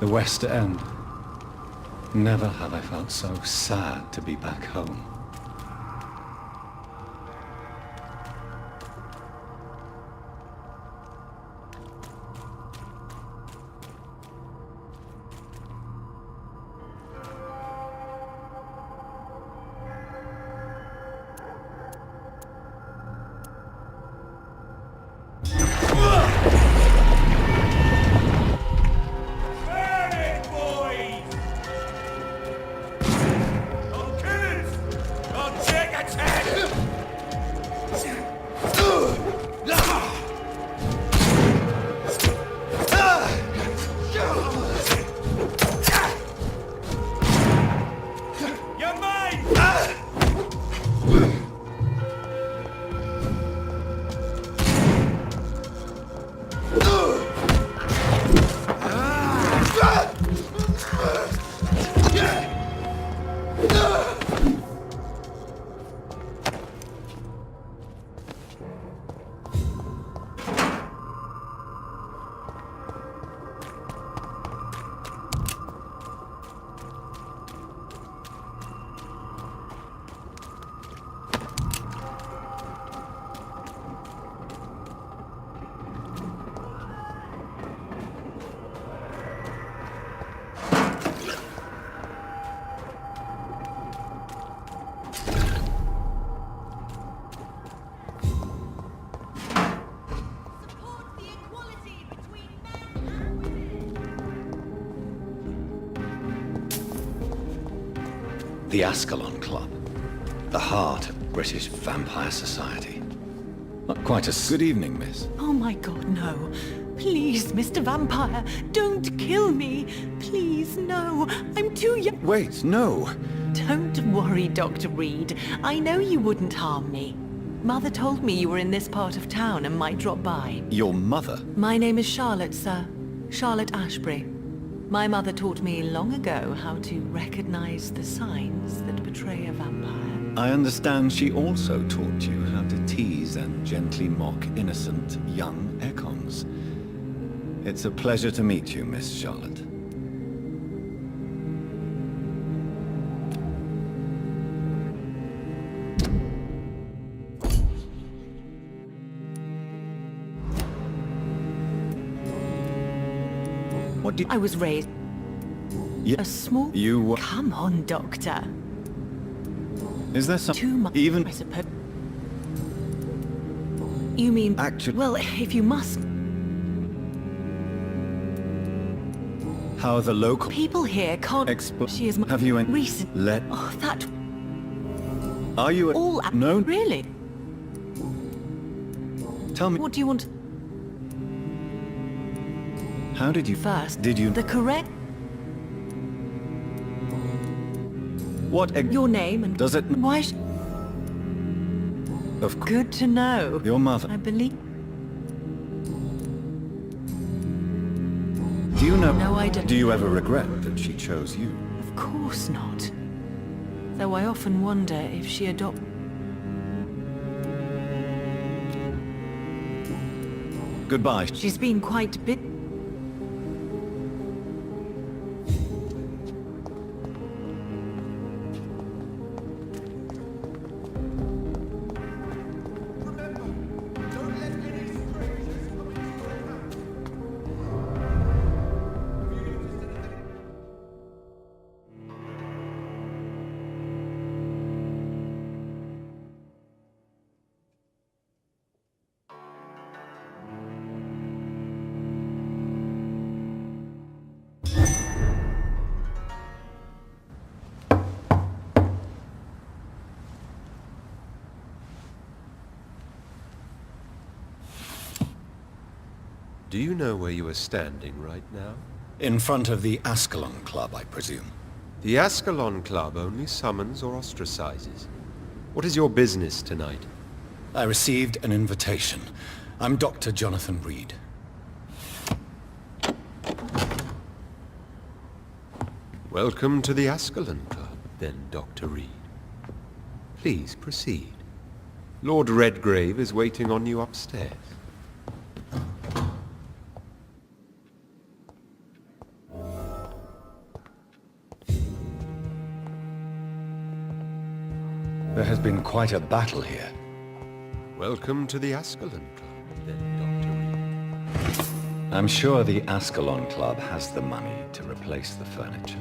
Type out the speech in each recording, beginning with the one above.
The West End. Never have I felt so sad to be back home. The Ascalon Club, the heart of British vampire society. Not quite a good evening, miss. Oh my god, no. Please, Mr. Vampire, don't kill me. Please, no. I'm too young. Wait, no. Don't worry, Dr. Reed. I know you wouldn't harm me. Mother told me you were in this part of town and might drop by. Your mother? My name is Charlotte, sir. Charlotte Ashbury. My mother taught me long ago how to recognize the signs that betray a vampire. I understand she also taught you how to tease and gently mock innocent young Econs. It's a pleasure to meet you, Miss Charlotte. What did I was raised... Yeah, a small... you were... Come on, Doctor. Is there some... Too much, Even... I suppose. You mean... Actually... Well, if you must... How the local... People here can't... She is my... Have you any... Recent... Let... Oh, that... Are you... All... No... Really? Tell me... What do you want... How did you... First... Did you... The correct... What... Your name and... Does it... Why... Of course. Good to know. Your mother... I believe... Do you know... No, I don't. Do you ever regret that she chose you? Of course not. Though I often wonder if she adopted... Goodbye. She's been quite bit... Do you know where you are standing right now? In front of the Ascalon Club, I presume. The Ascalon Club only summons or ostracizes. What is your business tonight? I received an invitation. I'm Dr. Jonathan Reed. Welcome to the Ascalon Club, then, Dr. Reed. Please proceed. Lord Redgrave is waiting on you upstairs. There has been quite a battle here. Welcome to the Ascalon Club, then, Dr. Reed. I'm sure the Ascalon Club has the money to replace the furniture.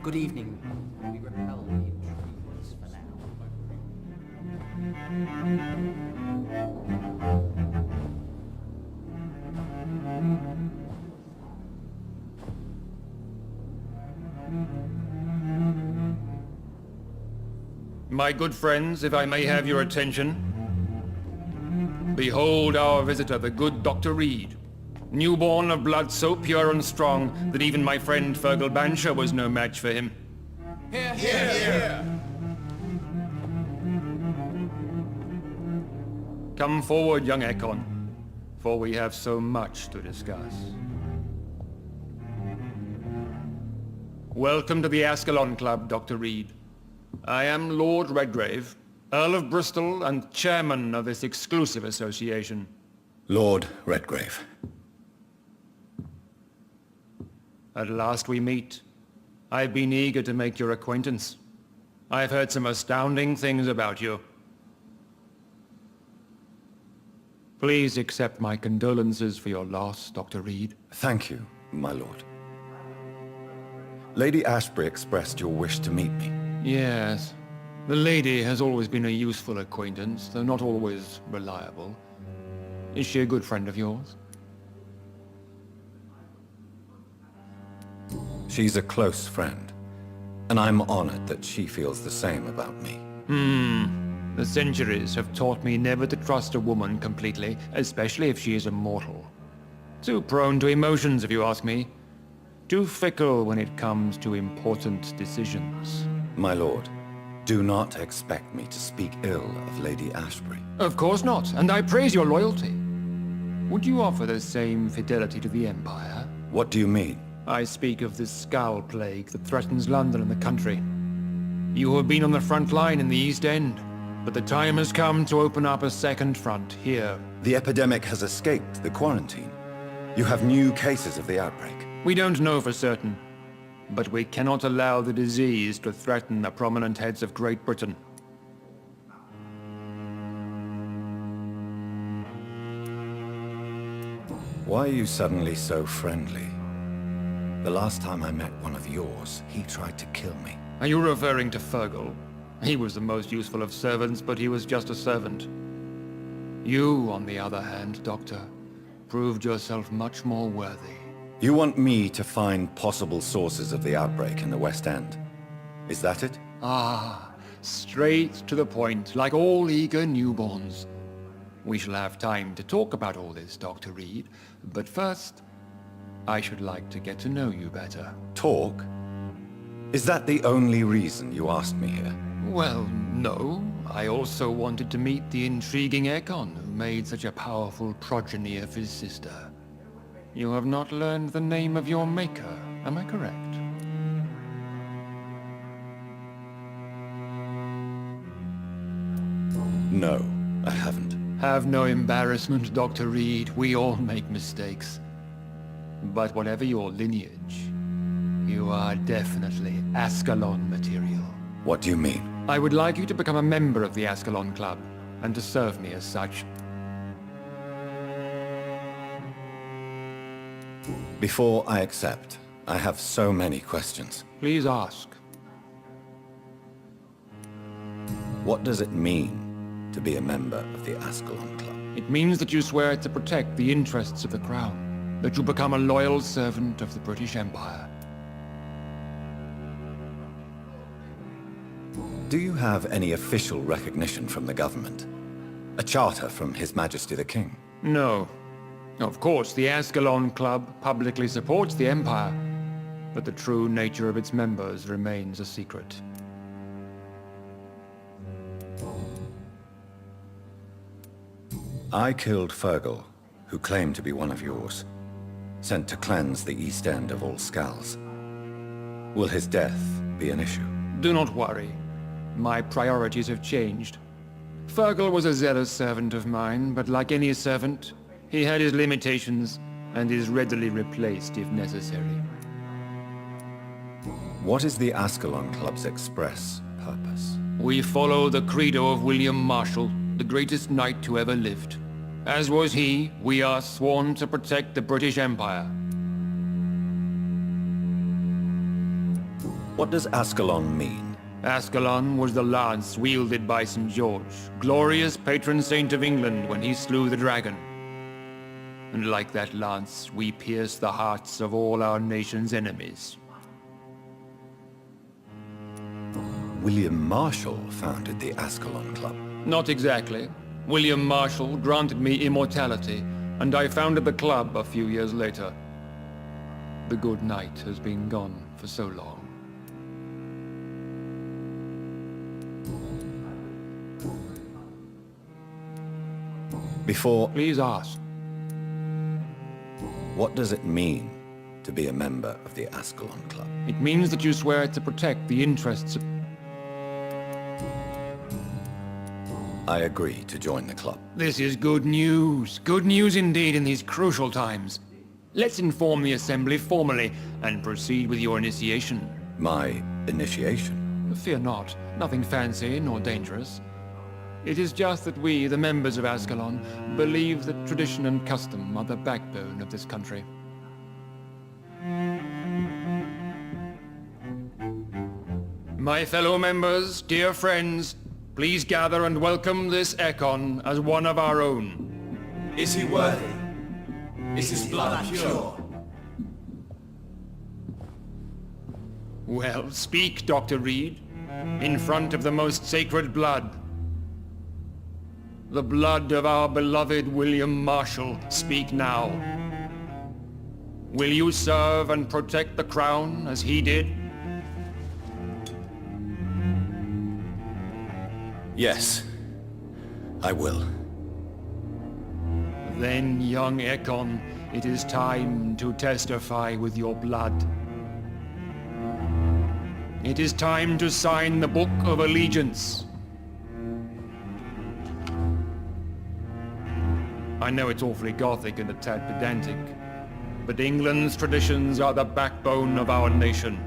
Good evening. We repel the intruders for now. My good friends, if I may have your attention. Behold our visitor, the good Dr. Reed. Newborn of blood so pure and strong that even my friend Fergal Bansher was no match for him. Here, here, here. Come forward, young Ekon, for we have so much to discuss. Welcome to the Ascalon Club, Dr. Reed. I am Lord Redgrave, Earl of Bristol and chairman of this exclusive association. Lord Redgrave. At last we meet. I've been eager to make your acquaintance. I've heard some astounding things about you. Please accept my condolences for your loss, Dr. Reed. Thank you, my lord. Lady Ashbury expressed your wish to meet me. Yes. The lady has always been a useful acquaintance, though not always reliable. Is she a good friend of yours? She's a close friend, and I'm honored that she feels the same about me. The centuries have taught me never to trust a woman completely, especially if she is a mortal. Too prone to emotions, if you ask me. Too fickle when it comes to important decisions. My lord, do not expect me to speak ill of Lady Ashbury. Of course not, and I praise your loyalty. Would you offer the same fidelity to the Empire? What do you mean? I speak of the Skull Plague that threatens London and the country. You have been on the front line in the East End, but the time has come to open up a second front here. The epidemic has escaped the quarantine. You have new cases of the outbreak. We don't know for certain, but we cannot allow the disease to threaten the prominent heads of Great Britain. Why are you suddenly so friendly? The last time I met one of yours, he tried to kill me. Are you referring to Fergal? He was the most useful of servants, but he was just a servant. You, on the other hand, Doctor, proved yourself much more worthy. You want me to find possible sources of the outbreak in the West End? Is that it? Ah, straight to the point, like all eager newborns. We shall have time to talk about all this, Dr. Reed, but first, I should like to get to know you better. Talk? Is that the only reason you asked me here? Well, no. I also wanted to meet the intriguing Ekon, who made such a powerful progeny of his sister. You have not learned the name of your maker, am I correct? No, I haven't. Have no embarrassment, Dr. Reed. We all make mistakes. But whatever your lineage, you are definitely Ascalon material. What do you mean? I would like you to become a member of the Ascalon Club, and to serve me as such. Before I accept, I have so many questions. Please ask. What does it mean to be a member of the Ascalon Club? It means that you swear to protect the interests of the Crown, that you become a loyal servant of the British Empire. Do you have any official recognition from the government? A charter from His Majesty the King? No. Of course, the Ascalon Club publicly supports the Empire, but the true nature of its members remains a secret. I killed Fergal, who claimed to be one of yours, sent to cleanse the East End of all skulls. Will his death be an issue? Do not worry. My priorities have changed. Fergal was a zealous servant of mine, but like any servant, he had his limitations and is readily replaced if necessary. What is the Ascalon Club's express purpose? We follow the credo of William Marshall, the greatest knight who ever lived. As was he, we are sworn to protect the British Empire. What does Ascalon mean? Ascalon was the lance wielded by St. George, glorious patron saint of England when he slew the dragon. And like that lance, we pierce the hearts of all our nation's enemies. William Marshall founded the Ascalon Club. Not exactly. William Marshall granted me immortality, and I founded the club a few years later. The good knight has been gone for so long. Before... Please ask. What does it mean to be a member of the Ascalon Club? It means that you swear to protect the interests of... I agree to join the club. This is good news. Good news indeed in these crucial times. Let's inform the Assembly formally and proceed with your initiation. My initiation? Fear not. Nothing fancy nor dangerous. It is just that we, the members of Ascalon, believe that tradition and custom are the backbone of this country. My fellow members, dear friends, please gather and welcome this Ekon as one of our own. Is he worthy? Is his blood pure? Well, speak, Dr. Reed, in front of the most sacred blood. The blood of our beloved William Marshall, speak now. Will you serve and protect the crown as he did? Yes, I will. Then, young Ekon, it is time to testify with your blood. It is time to sign the Book of Allegiance. I know it's awfully gothic and a tad pedantic, but England's traditions are the backbone of our nation.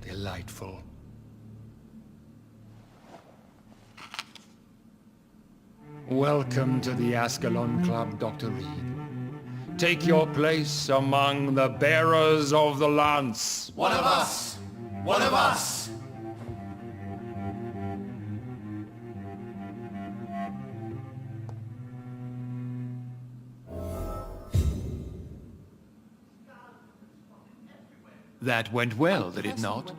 Delightful. Welcome to the Ascalon Club, Dr. Reed. Take your place among the bearers of the lance. One of us! One of us! That went well, did it not?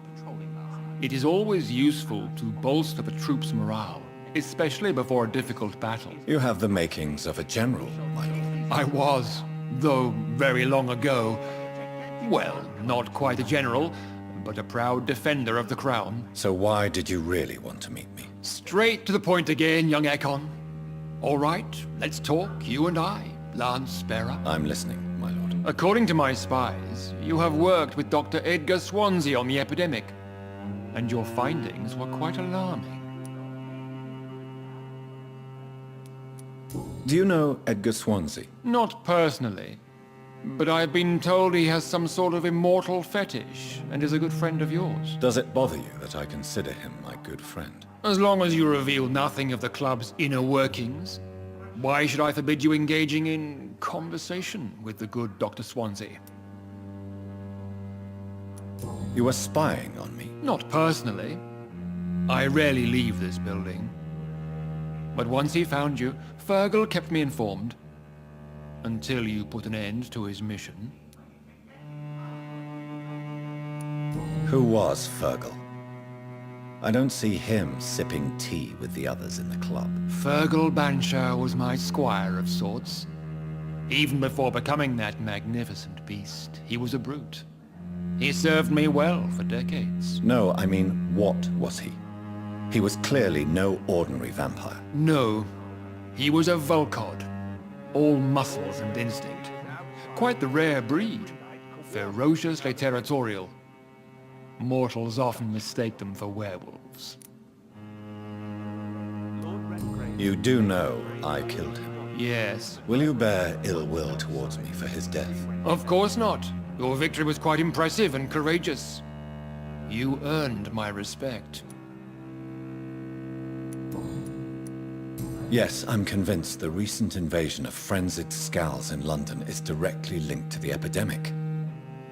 It is always useful to bolster the troops' morale, especially before a difficult battle. You have the makings of a general, my lord. I was, though very long ago, well, not quite a general, but a proud defender of the crown. So why did you really want to meet me? Straight to the point again, young Ekon. All right, let's talk, you and I, Lance Bearer. I'm listening, my lord. According to my spies, you have worked with Dr. Edgar Swansea on the epidemic, and your findings were quite alarming. Do you know Edgar Swansea? Not personally, but I've been told he has some sort of immortal fetish and is a good friend of yours. Does it bother you that I consider him my good friend? As long as you reveal nothing of the club's inner workings, why should I forbid you engaging in conversation with the good Dr. Swansea? You were spying on me. Not personally. I rarely leave this building. But once he found you, Fergal kept me informed. Until you put an end to his mission. Who was Fergal? I don't see him sipping tea with the others in the club. Fergal Banshire was my squire of sorts. Even before becoming that magnificent beast, he was a brute. He served me well for decades. No, I mean, what was he? He was clearly no ordinary vampire. No, he was a Volcod. All muscles and instinct. Quite the rare breed. Ferociously territorial. Mortals often mistake them for werewolves. You do know I killed him. Yes. Will you bear ill will towards me for his death? Of course not. Your victory was quite impressive and courageous. You earned my respect. Yes, I'm convinced the recent invasion of frenzied scowls in London is directly linked to the epidemic.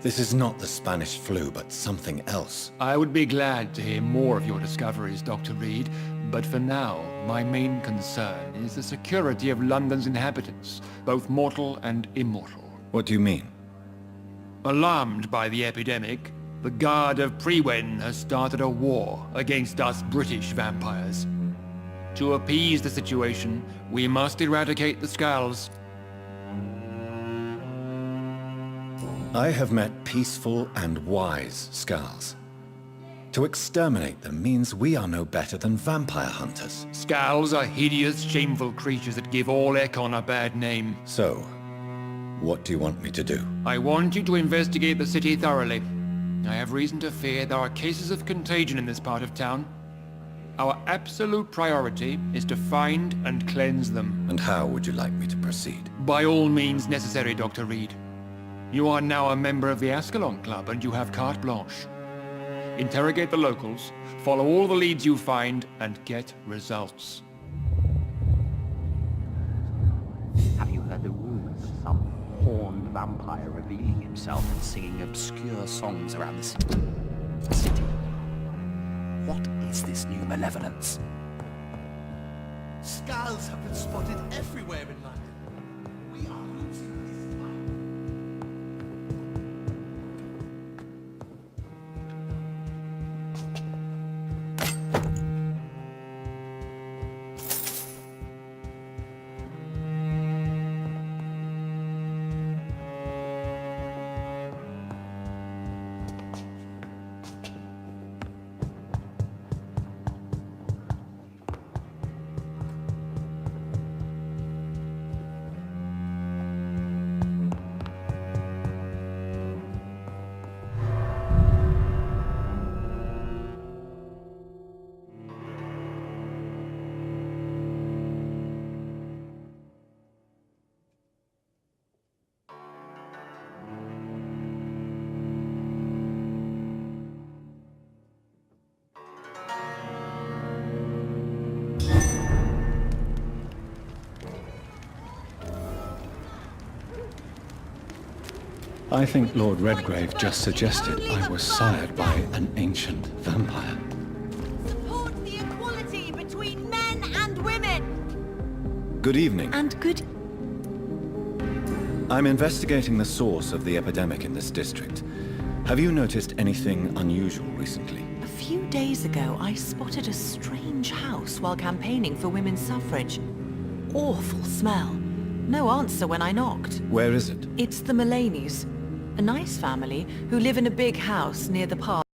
This is not the Spanish flu, but something else. I would be glad to hear more of your discoveries, Dr. Reed, but for now, my main concern is the security of London's inhabitants, both mortal and immortal. What do you mean? Alarmed by the epidemic, the Guard of Prewen has started a war against us British vampires. To appease the situation, we must eradicate the Scowls. I have met peaceful and wise Scowls. To exterminate them means we are no better than vampire hunters. Scowls are hideous, shameful creatures that give all Ekon a bad name. So, what do you want me to do? I want you to investigate the city thoroughly. I have reason to fear there are cases of contagion in this part of town. Our absolute priority is to find and cleanse them. And how would you like me to proceed? By all means necessary, Dr. Reed. You are now a member of the Ascalon Club and you have carte blanche. Interrogate the locals, follow all the leads you find, and get results. Have you heard the rumors of some horned vampire revealing himself and singing obscure songs around the city? What is this new malevolence? Skulls have been spotted everywhere in London. We are losing this fight. I think Lord Redgrave just suggested I was sired by an ancient vampire. Support the equality between men and women! Good evening. And good... I'm investigating the source of the epidemic in this district. Have you noticed anything unusual recently? A few days ago, I spotted a strange house while campaigning for women's suffrage. Awful smell. No answer when I knocked. Where is it? It's the Mullaneys, a nice family who live in a big house near the park.